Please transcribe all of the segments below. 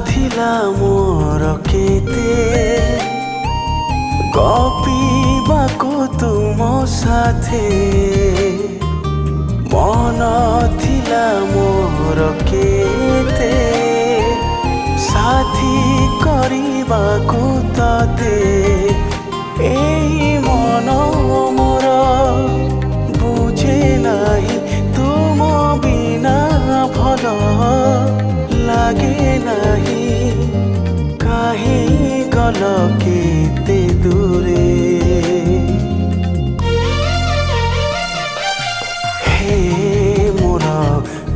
थिला मोर केते गपिबाको तुम साथे मन थिला मोर केते साथी करिबाको तते एई मन मोर बुझे नाही तुम बिना भल लागे नाही काहे गल केते दूरे हे मोर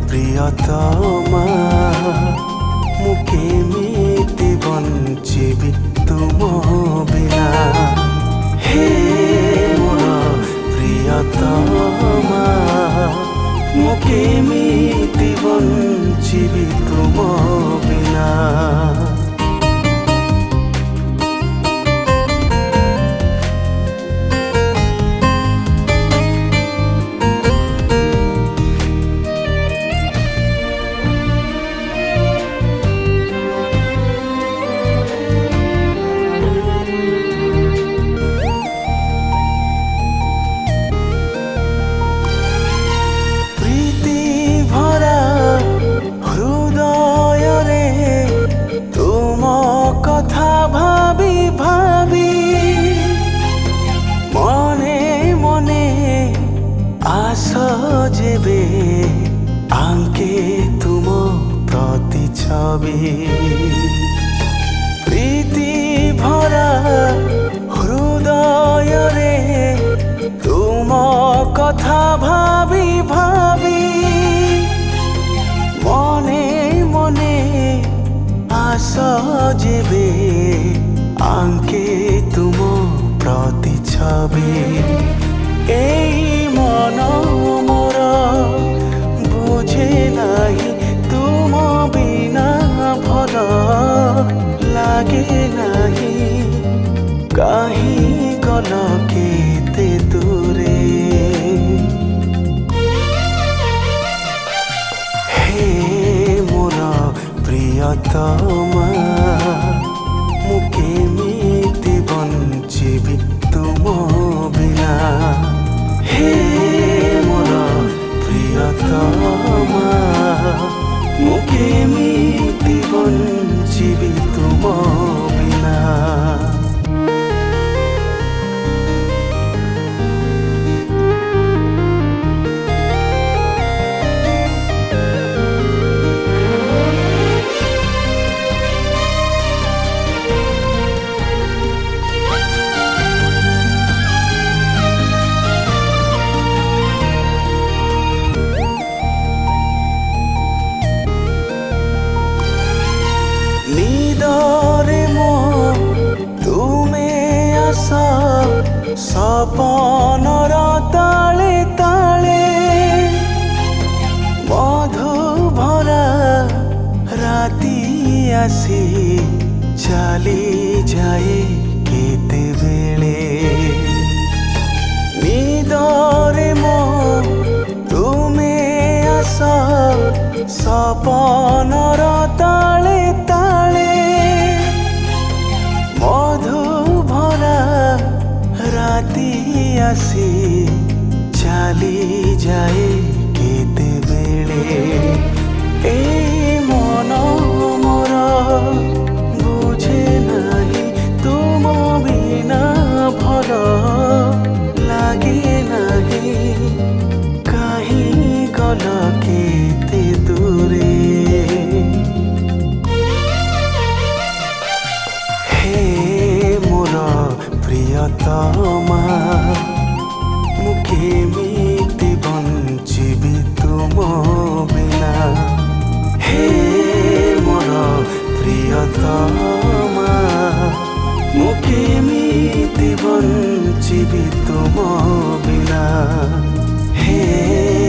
प्रियतमा मु केमिति बंचिबि तुम बिना हे मोर प्रियतमा मु केमिति बंचिबि तुम बिना जेबे आंके तुम प्रति छवि प्रीति भरा हृदय रे तुम कथा भावी भावी मने मने आस जेबे आंके तुम प्रति छवि एई मन मोर बुझे नाही तुम बिना भल लागे नाही काहे गल केते दूरे हे मोर प्रियतमा मु केमिति बंचिबि तुम बिना हे मोर प्रियतमा मु केमिति बंचिबि तुम बिना सपनर ताले ताले मधु भरा राती आसी चली जाए केते बेले निदरे मो तुमे आस सपनर ताले ताले मधु भरा राती आसी चली जाए केते बेले ए मन मोर बुझे नाही तुम बिना भल लागे नाही काहे गल केते दूरे हे मोर प्रियतमा मु केमिति बंचिबि तुम बिना हे मोर प्रियतमा मु केमिति बंचिबि तुम बिना हे